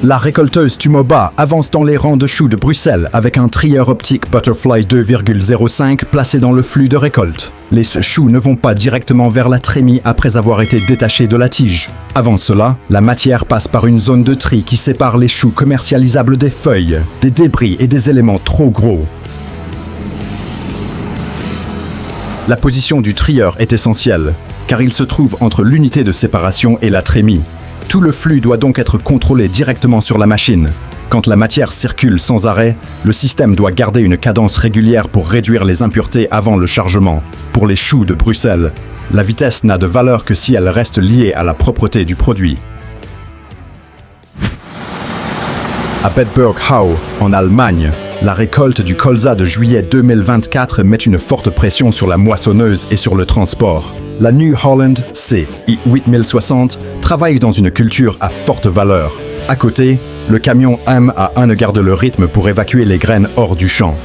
La récolteuse Tumoba avance dans les rangs de choux de Bruxelles avec un trieur optique Butterfly 2,05 placé dans le flux de récolte. Les choux ne vont pas directement vers la trémie après avoir été détachés de la tige. Avant cela, la matière passe par une zone de tri qui sépare les choux commercialisables des feuilles, des débris et des éléments trop gros. La position du trieur est essentielle, car il se trouve entre l'unité de séparation et la trémie. Tout le flux doit donc être contrôlé directement sur la machine. Quand la matière circule sans arrêt, le système doit garder une cadence régulière pour réduire les impuretés avant le chargement. Pour les choux de Bruxelles, la vitesse n'a de valeur que si elle reste liée à la propreté du produit. À Bedburg-Hau, en Allemagne, la récolte du colza de juillet 2024 met une forte pression sur la moissonneuse et sur le transport. La New Holland CI 8060 travaille dans une culture à forte valeur. À côté, le camion M1 garde le rythme pour évacuer les graines hors du champ.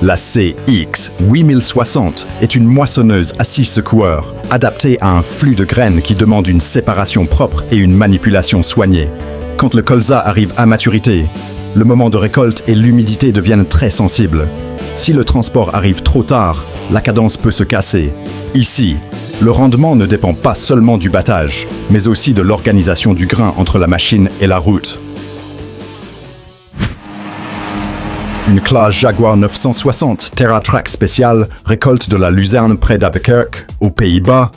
La CX 8060 est une moissonneuse à 6 secoueurs, adaptée à un flux de graines qui demande une séparation propre et une manipulation soignée. Quand le colza arrive à maturité, le moment de récolte et l'humidité deviennent très sensibles. Si le transport arrive trop tard, la cadence peut se casser. Ici, le rendement ne dépend pas seulement du battage, mais aussi de l'organisation du grain entre la machine et la route. Une classe Jaguar 960 TerraTrack spéciale récolte de la luzerne près d'Abekerk, aux Pays-Bas.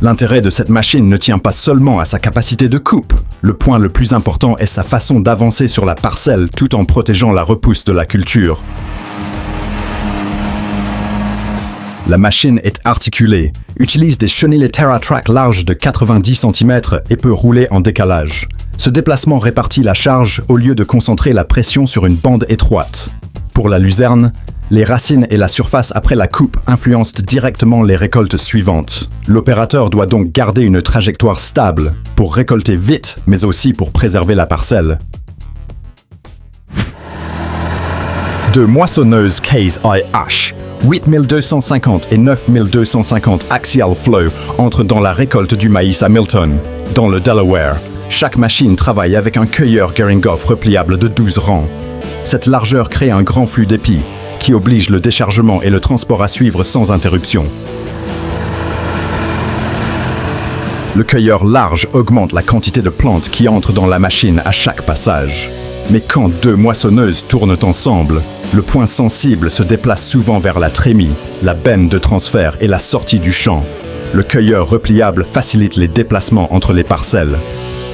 L'intérêt de cette machine ne tient pas seulement à sa capacité de coupe. Le point le plus important est sa façon d'avancer sur la parcelle tout en protégeant la repousse de la culture. La machine est articulée, utilise des chenilles TerraTrack larges de 90 cm et peut rouler en décalage. Ce déplacement répartit la charge au lieu de concentrer la pression sur une bande étroite. Pour la luzerne, les racines et la surface après la coupe influencent directement les récoltes suivantes. L'opérateur doit donc garder une trajectoire stable pour récolter vite, mais aussi pour préserver la parcelle. Deux moissonneuses Case IH 8250 et 9250 Axial Flow entrent dans la récolte du maïs à Milton, dans le Delaware. Chaque machine travaille avec un cueilleur Geringoff repliable de 12 rangs. Cette largeur crée un grand flux d'épis, qui oblige le déchargement et le transport à suivre sans interruption. Le cueilleur large augmente la quantité de plantes qui entrent dans la machine à chaque passage. Mais quand deux moissonneuses tournent ensemble, le point sensible se déplace souvent vers la trémie, la benne de transfert et la sortie du champ. Le cueilleur repliable facilite les déplacements entre les parcelles.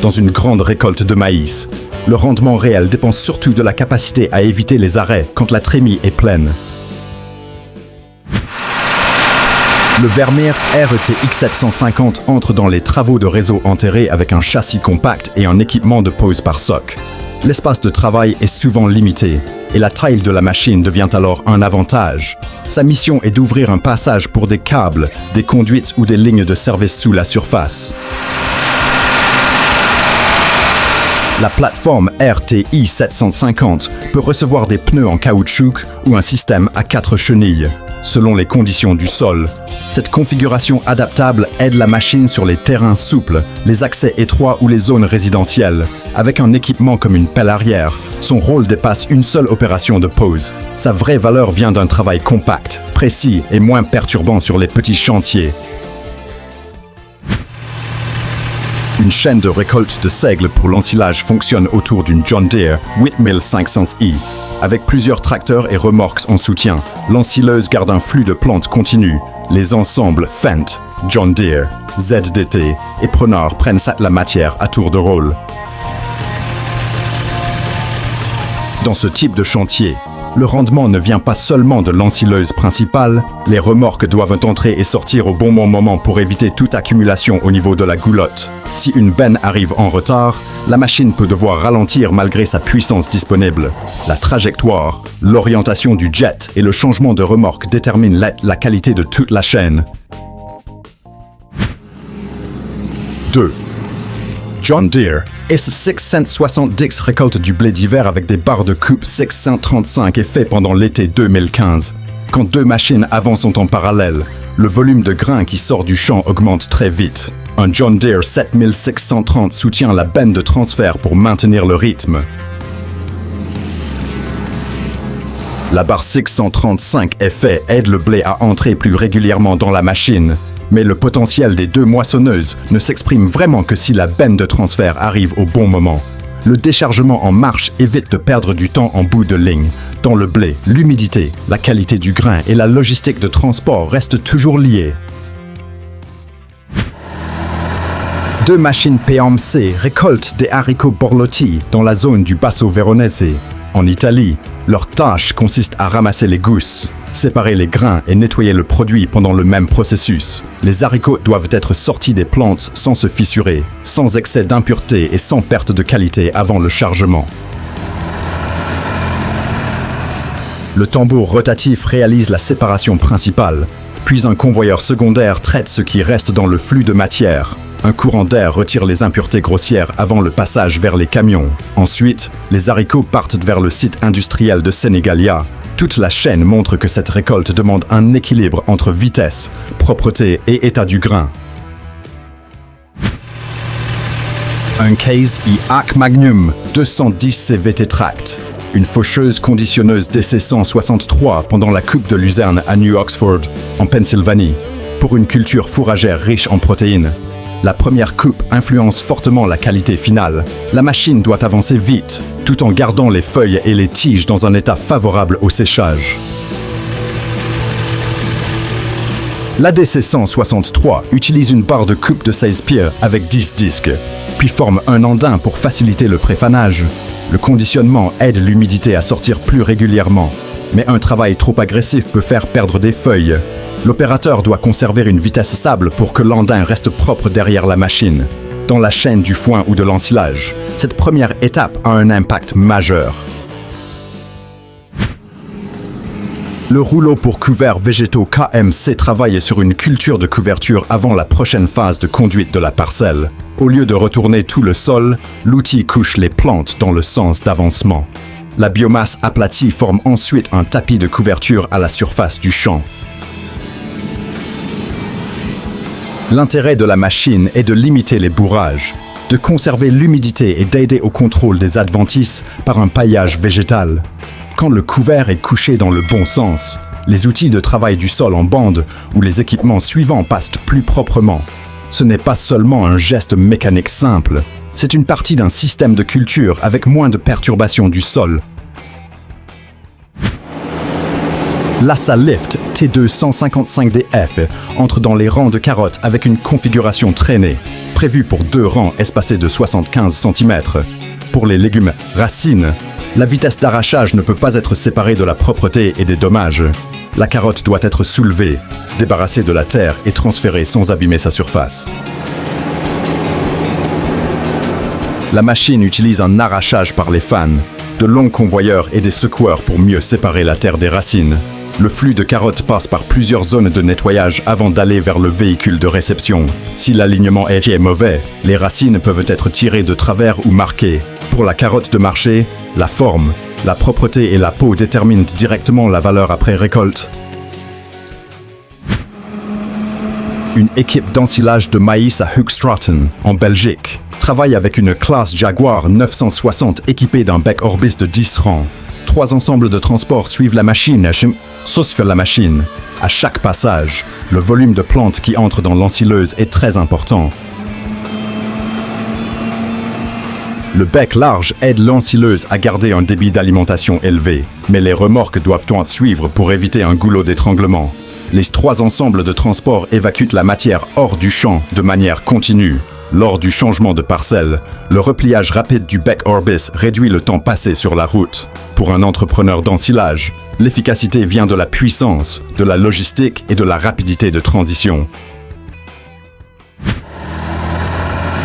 Dans une grande récolte de maïs, le rendement réel dépend surtout de la capacité à éviter les arrêts quand la trémie est pleine. Le Vermeer RETX 750 entre dans les travaux de réseau enterré avec un châssis compact et un équipement de pose par soc. L'espace de travail est souvent limité et la taille de la machine devient alors un avantage. Sa mission est d'ouvrir un passage pour des câbles, des conduites ou des lignes de service sous la surface. La plateforme RTI 750 peut recevoir des pneus en caoutchouc ou un système à 4 chenilles, selon les conditions du sol. Cette configuration adaptable aide la machine sur les terrains souples, les accès étroits ou les zones résidentielles. Avec un équipement comme une pelle arrière, son rôle dépasse une seule opération de pose. Sa vraie valeur vient d'un travail compact, précis et moins perturbant sur les petits chantiers. Une chaîne de récolte de seigle pour l'ensilage fonctionne autour d'une John Deere 8500i. Avec plusieurs tracteurs et remorques en soutien, l'ensileuse garde un flux de plantes continu. Les ensembles Fendt, John Deere, ZDT et Pronard prennent la matière à tour de rôle. Dans ce type de chantier, le rendement ne vient pas seulement de l'ensileuse principale, les remorques doivent entrer et sortir au bon moment pour éviter toute accumulation au niveau de la goulotte. Si une benne arrive en retard, la machine peut devoir ralentir malgré sa puissance disponible. La trajectoire, l'orientation du jet et le changement de remorque déterminent la qualité de toute la chaîne. 2. John Deere S670 récolte du blé d'hiver avec des barres de coupe 635 et fait pendant l'été 2015. Quand deux machines avancent en parallèle, le volume de grains qui sort du champ augmente très vite. Un John Deere 7630 soutient la benne de transfert pour maintenir le rythme. La barre 635 FE aide le blé à entrer plus régulièrement dans la machine. Mais le potentiel des deux moissonneuses ne s'exprime vraiment que si la benne de transfert arrive au bon moment. Le déchargement en marche évite de perdre du temps en bout de ligne. Dans le blé, l'humidité, la qualité du grain et la logistique de transport restent toujours liées. Deux machines PMC récoltent des haricots borlotti dans la zone du Basso Veronese. En Italie, leur tâche consiste à ramasser les gousses, séparer les grains et nettoyer le produit pendant le même processus. Les haricots doivent être sortis des plantes sans se fissurer, sans excès d'impureté et sans perte de qualité avant le chargement. Le tambour rotatif réalise la séparation principale, puis un convoyeur secondaire traite ce qui reste dans le flux de matière. Un courant d'air retire les impuretés grossières avant le passage vers les camions. Ensuite, les haricots partent vers le site industriel de Senigallia. Toute la chaîne montre que cette récolte demande un équilibre entre vitesse, propreté et état du grain. Un Case IAC Magnum 210 CVT Tract. Une faucheuse conditionneuse DC-163 pendant la coupe de luzerne à New Oxford, en Pennsylvanie, pour une culture fourragère riche en protéines. La première coupe influence fortement la qualité finale. La machine doit avancer vite, tout en gardant les feuilles et les tiges dans un état favorable au séchage. La DC-163 utilise une barre de coupe de 16 pieds avec 10 disques, puis forme un andin pour faciliter le préfanage. Le conditionnement aide l'humidité à sortir plus régulièrement, mais un travail trop agressif peut faire perdre des feuilles. L'opérateur doit conserver une vitesse stable pour que l'andin reste propre derrière la machine. Dans la chaîne du foin ou de l'ensilage, cette première étape a un impact majeur. Le rouleau pour couverts végétaux KMC travaille sur une culture de couverture avant la prochaine phase de conduite de la parcelle. Au lieu de retourner tout le sol, l'outil couche les plantes dans le sens d'avancement. La biomasse aplatie forme ensuite un tapis de couverture à la surface du champ. L'intérêt de la machine est de limiter les bourrages, de conserver l'humidité et d'aider au contrôle des adventices par un paillage végétal. Quand le couvert est couché dans le bon sens, les outils de travail du sol en bande ou les équipements suivants passent plus proprement. Ce n'est pas seulement un geste mécanique simple, c'est une partie d'un système de culture avec moins de perturbations du sol. L'Assa Lift T2 155DF entre dans les rangs de carottes avec une configuration traînée, prévue pour 2 rangs espacés de 75 cm. Pour les légumes racines, la vitesse d'arrachage ne peut pas être séparée de la propreté et des dommages. La carotte doit être soulevée, débarrassée de la terre et transférée sans abîmer sa surface. La machine utilise un arrachage par les fans, de longs convoyeurs et des secoueurs pour mieux séparer la terre des racines. Le flux de carottes passe par plusieurs zones de nettoyage avant d'aller vers le véhicule de réception. Si l'alignement est mauvais, les racines peuvent être tirées de travers ou marquées. Pour la carotte de marché, la forme, la propreté et la peau déterminent directement la valeur après récolte. Une équipe d'ensilage de maïs à Hoogstraten, en Belgique, travaille avec une classe Jaguar 960 équipée d'un bec Orbis de 10 rangs. 3 ensembles de transport suivent la machine, sauf la machine. À chaque passage, le volume de plantes qui entre dans l'ensileuse est très important. Le bec large aide l'ensileuse à garder un débit d'alimentation élevé, mais les remorques doivent suivre pour éviter un goulot d'étranglement. Les 3 ensembles de transport évacuent la matière hors du champ de manière continue. Lors du changement de parcelle, le repliage rapide du bec Orbis réduit le temps passé sur la route. Pour un entrepreneur d'ensilage, l'efficacité vient de la puissance, de la logistique et de la rapidité de transition.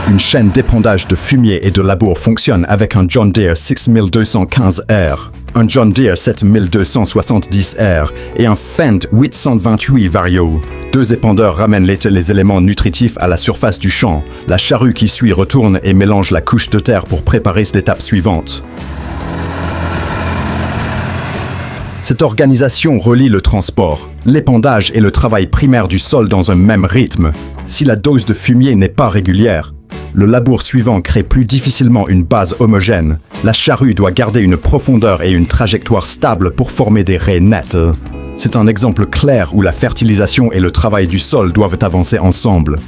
Une chaîne d'épandage de fumier et de labour fonctionne avec un John Deere 6215R, un John Deere 7270R et un Fendt 828 Vario. 2 épandeurs ramènent les éléments nutritifs à la surface du champ. La charrue qui suit retourne et mélange la couche de terre pour préparer l'étape suivante. Cette organisation relie le transport, l'épandage et le travail primaire du sol dans un même rythme. Si la dose de fumier n'est pas régulière, le labour suivant crée plus difficilement une base homogène. La charrue doit garder une profondeur et une trajectoire stable pour former des raies nettes. C'est un exemple clair où la fertilisation et le travail du sol doivent avancer ensemble.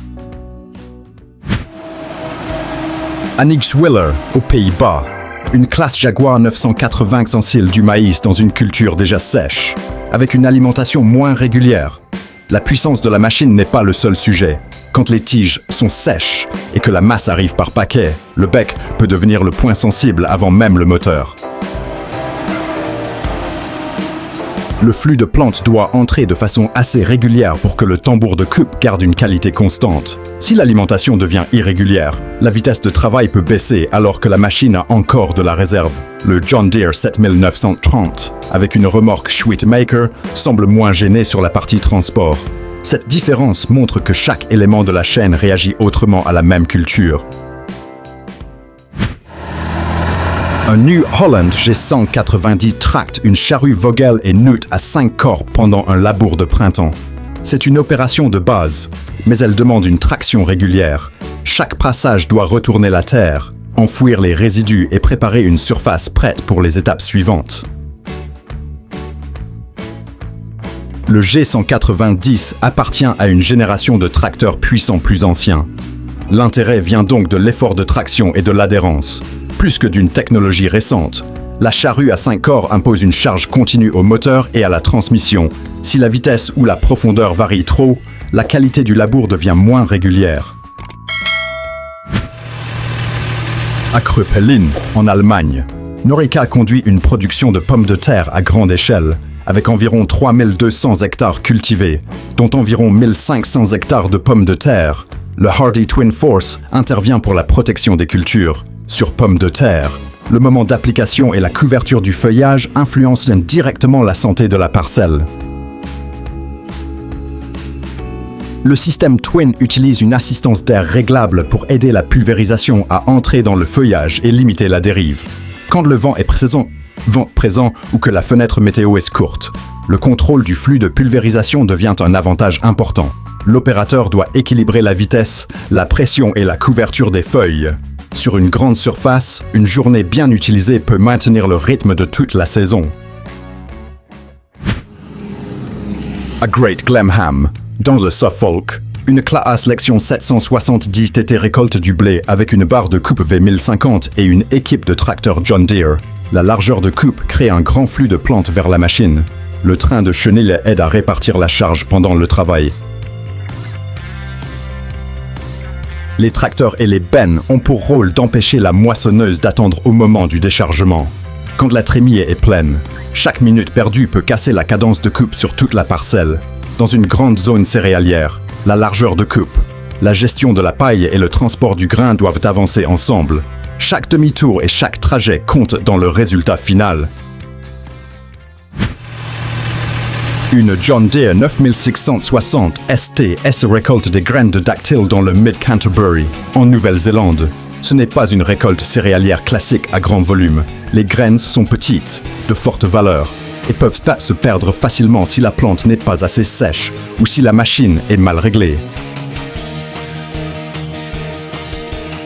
Annigshwiller, aux Pays-Bas. Une classe Jaguar 980 s'ensile du maïs dans une culture déjà sèche, avec une alimentation moins régulière. La puissance de la machine n'est pas le seul sujet. Quand les tiges sont sèches et que la masse arrive par paquet, le bec peut devenir le point sensible avant même le moteur. Le flux de plantes doit entrer de façon assez régulière pour que le tambour de coupe garde une qualité constante. Si l'alimentation devient irrégulière, la vitesse de travail peut baisser alors que la machine a encore de la réserve. Le John Deere 7930, avec une remorque Schwittmaker, semble moins gêné sur la partie transport. Cette différence montre que chaque élément de la chaîne réagit autrement à la même culture. Un New Holland G190 tracte une charrue Vogel et Nutt à 5 corps pendant un labour de printemps. C'est une opération de base, mais elle demande une traction régulière. Chaque passage doit retourner la terre, enfouir les résidus et préparer une surface prête pour les étapes suivantes. Le G190 appartient à une génération de tracteurs puissants plus anciens. L'intérêt vient donc de l'effort de traction et de l'adhérence. Plus que d'une technologie récente, la charrue à 5 corps impose une charge continue au moteur et à la transmission. Si la vitesse ou la profondeur varie trop, la qualité du labour devient moins régulière. À Kröpelin, en Allemagne, Norica conduit une production de pommes de terre à grande échelle, avec environ 3200 hectares cultivés, dont environ 1500 hectares de pommes de terre. Le Hardy Twin Force intervient pour la protection des cultures. Sur pommes de terre, le moment d'application et la couverture du feuillage influencent directement la santé de la parcelle. Le système Twin utilise une assistance d'air réglable pour aider la pulvérisation à entrer dans le feuillage et limiter la dérive. Quand le vent est présent ou que la fenêtre météo est courte, le contrôle du flux de pulvérisation devient un avantage important. L'opérateur doit équilibrer la vitesse, la pression et la couverture des feuilles. Sur une grande surface, une journée bien utilisée peut maintenir le rythme de toute la saison. À Great Glemham, dans le Suffolk, une Claas Lexion 770 TT récolte du blé avec une barre de coupe V1050 et une équipe de tracteurs John Deere. La largeur de coupe crée un grand flux de plantes vers la machine. Le train de chenille aide à répartir la charge pendant le travail. Les tracteurs et les bennes ont pour rôle d'empêcher la moissonneuse d'attendre au moment du déchargement. Quand la trémie est pleine, chaque minute perdue peut casser la cadence de coupe sur toute la parcelle. Dans une grande zone céréalière, la largeur de coupe, la gestion de la paille et le transport du grain doivent avancer ensemble. Chaque demi-tour et chaque trajet comptent dans le résultat final. Une John Deere 9660 ST récolte des graines de dactyle dans le Mid-Canterbury, en Nouvelle-Zélande. Ce n'est pas une récolte céréalière classique à grand volume. Les graines sont petites, de forte valeur, et peuvent se perdre facilement si la plante n'est pas assez sèche ou si la machine est mal réglée.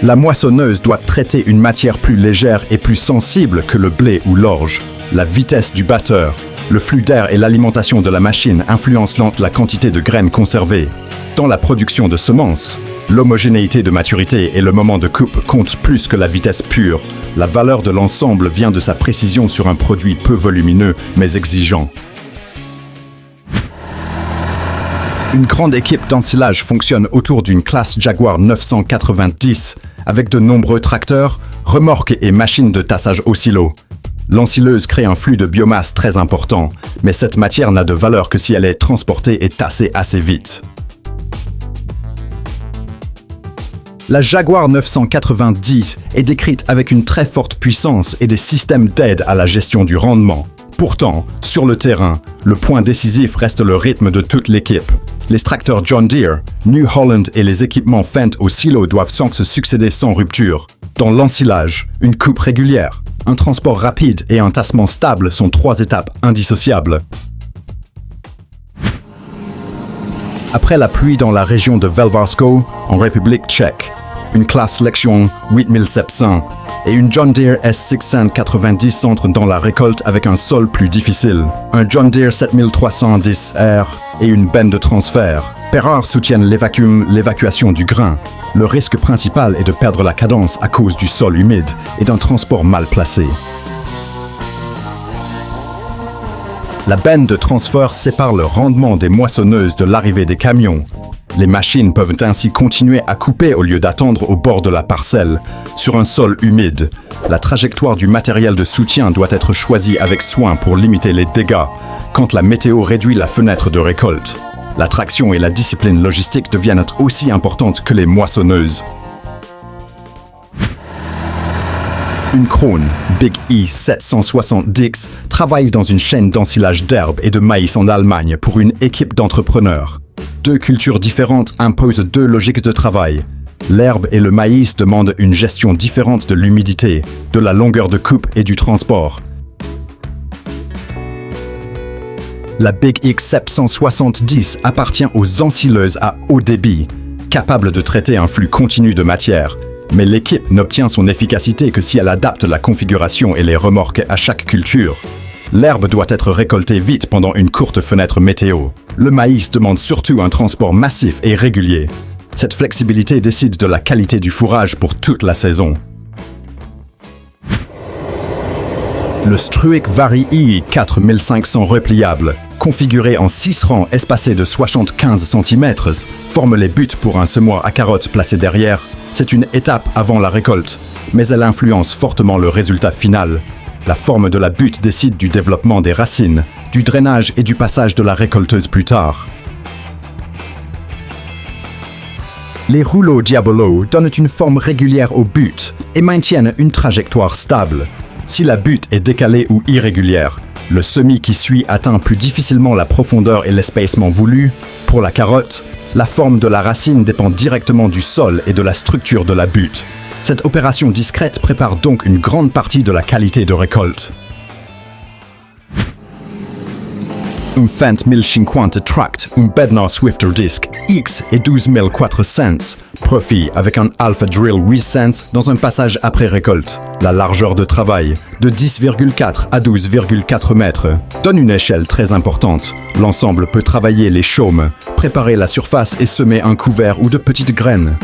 La moissonneuse doit traiter une matière plus légère et plus sensible que le blé ou l'orge. La vitesse du batteur, le flux d'air et l'alimentation de la machine influencent la quantité de graines conservées. Dans la production de semences, l'homogénéité de maturité et le moment de coupe comptent plus que la vitesse pure. La valeur de l'ensemble vient de sa précision sur un produit peu volumineux mais exigeant. Une grande équipe d'ensilage fonctionne autour d'une classe Jaguar 990 avec de nombreux tracteurs, remorques et machines de tassage au silo. L'ensileuse crée un flux de biomasse très important, mais cette matière n'a de valeur que si elle est transportée et tassée assez vite. La Jaguar 990 est décrite avec une très forte puissance et des systèmes d'aide à la gestion du rendement. Pourtant, sur le terrain, le point décisif reste le rythme de toute l'équipe. Les tracteurs John Deere, New Holland et les équipements Fendt au silo doivent se succéder sans rupture. Dans l'ensilage, une coupe régulière, un transport rapide et un tassement stable sont 3 étapes indissociables. Après la pluie dans la région de Velvarsko, en République tchèque, une classe Lexion 8700 et une John Deere S690 entrent dans la récolte avec un sol plus difficile. Un John Deere 7310R et une benne de transfert. Perrard soutiennent l'évacuation du grain. Le risque principal est de perdre la cadence à cause du sol humide et d'un transport mal placé. La benne de transfert sépare le rendement des moissonneuses de l'arrivée des camions. Les machines peuvent ainsi continuer à couper au lieu d'attendre au bord de la parcelle, sur un sol humide. La trajectoire du matériel de soutien doit être choisie avec soin pour limiter les dégâts, quand la météo réduit la fenêtre de récolte. La traction et la discipline logistique deviennent aussi importantes que les moissonneuses. Une Krone, Big E 760X, travaille dans une chaîne d'ensilage d'herbe et de maïs en Allemagne pour une équipe d'entrepreneurs. 2 cultures différentes imposent 2 logiques de travail. L'herbe et le maïs demandent une gestion différente de l'humidité, de la longueur de coupe et du transport. La Big X 770 appartient aux ensileuses à haut débit, capables de traiter un flux continu de matière. Mais l'équipe n'obtient son efficacité que si elle adapte la configuration et les remorques à chaque culture. L'herbe doit être récoltée vite pendant une courte fenêtre météo. Le maïs demande surtout un transport massif et régulier. Cette flexibilité décide de la qualité du fourrage pour toute la saison. Le Struik Vari I 4500 repliable, configuré en 6 rangs espacés de 75 cm, forme les buts pour un semoir à carottes placé derrière. C'est une étape avant la récolte, mais elle influence fortement le résultat final. La forme de la butte décide du développement des racines, du drainage et du passage de la récolteuse plus tard. Les rouleaux Diabolo donnent une forme régulière aux buttes et maintiennent une trajectoire stable. Si la butte est décalée ou irrégulière, le semis qui suit atteint plus difficilement la profondeur et l'espacement voulu. Pour la carotte, la forme de la racine dépend directement du sol et de la structure de la butte. Cette opération discrète prépare donc une grande partie de la qualité de récolte. Un Fendt 1050 Tract, un Bednar Swifter Disc X et 12400, profit avec un Alpha Drill 800 dans un passage après récolte. La largeur de travail, de 10,4 à 12,4 mètres, donne une échelle très importante. L'ensemble peut travailler les chaumes, préparer la surface et semer un couvert ou de petites graines.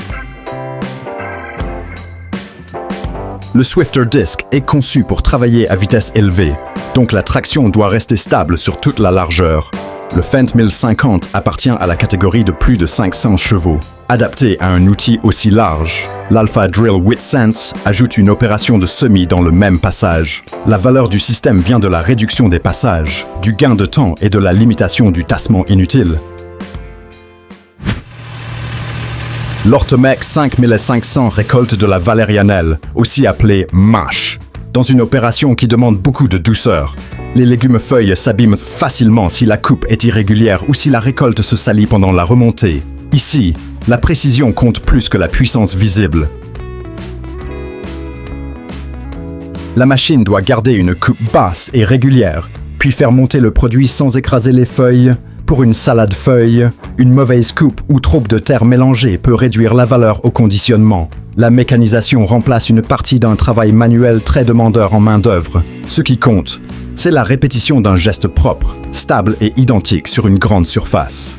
Le Swifter Disc est conçu pour travailler à vitesse élevée, donc la traction doit rester stable sur toute la largeur. Le Fendt 1050 appartient à la catégorie de plus de 500 chevaux. Adapté à un outil aussi large, l'Alpha Drill 800 ajoute une opération de semis dans le même passage. La valeur du système vient de la réduction des passages, du gain de temps et de la limitation du tassement inutile. L'Ortomec 5500 récolte de la valérianelle, aussi appelée mâche, dans une opération qui demande beaucoup de douceur. Les légumes-feuilles s'abîment facilement si la coupe est irrégulière ou si la récolte se salit pendant la remontée. Ici, la précision compte plus que la puissance visible. La machine doit garder une coupe basse et régulière, puis faire monter le produit sans écraser les feuilles. Pour une salade feuille, une mauvaise coupe ou trop de terre mélangée peut réduire la valeur au conditionnement. La mécanisation remplace une partie d'un travail manuel très demandeur en main-d'œuvre. Ce qui compte, c'est la répétition d'un geste propre, stable et identique sur une grande surface.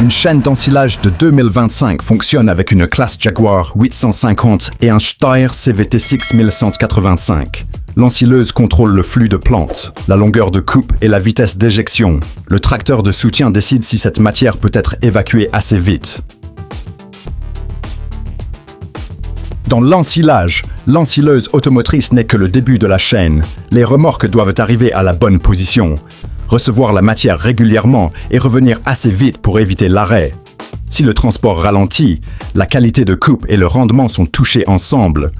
Une chaîne d'ensilage de 2025 fonctionne avec une classe Jaguar 850 et un Steyr CVT 6185. L'ensileuse contrôle le flux de plantes, la longueur de coupe et la vitesse d'éjection. Le tracteur de soutien décide si cette matière peut être évacuée assez vite. Dans l'ensilage, l'ensileuse automotrice n'est que le début de la chaîne. Les remorques doivent arriver à la bonne position, recevoir la matière régulièrement et revenir assez vite pour éviter l'arrêt. Si le transport ralentit, la qualité de coupe et le rendement sont touchés ensemble.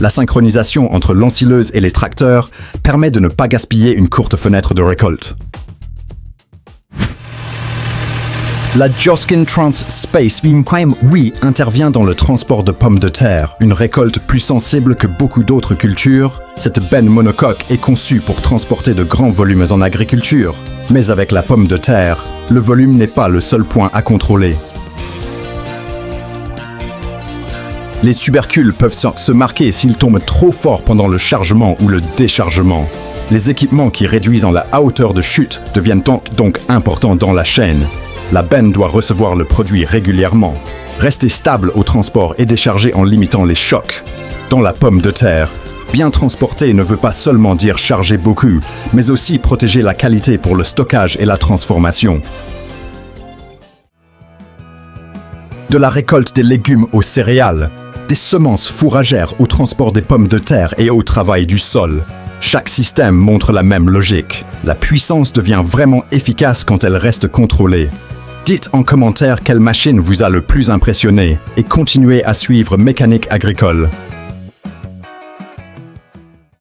La synchronisation entre l'ensileuse et les tracteurs permet de ne pas gaspiller une courte fenêtre de récolte. La Joskin Trans Space Beam oui, intervient dans le transport de pommes de terre, une récolte plus sensible que beaucoup d'autres cultures. Cette benne monocoque est conçue pour transporter de grands volumes en agriculture. Mais avec la pomme de terre, le volume n'est pas le seul point à contrôler. Les tubercules peuvent se marquer s'ils tombent trop fort pendant le chargement ou le déchargement. Les équipements qui réduisent la hauteur de chute deviennent donc importants dans la chaîne. La benne doit recevoir le produit régulièrement. Rester stable au transport et décharger en limitant les chocs. Dans la pomme de terre, bien transporter ne veut pas seulement dire charger beaucoup, mais aussi protéger la qualité pour le stockage et la transformation. De la récolte des légumes aux céréales, des semences fourragères au transport des pommes de terre et au travail du sol. Chaque système montre la même logique. La puissance devient vraiment efficace quand elle reste contrôlée. Dites en commentaire quelle machine vous a le plus impressionné et continuez à suivre Mécanique Agricole.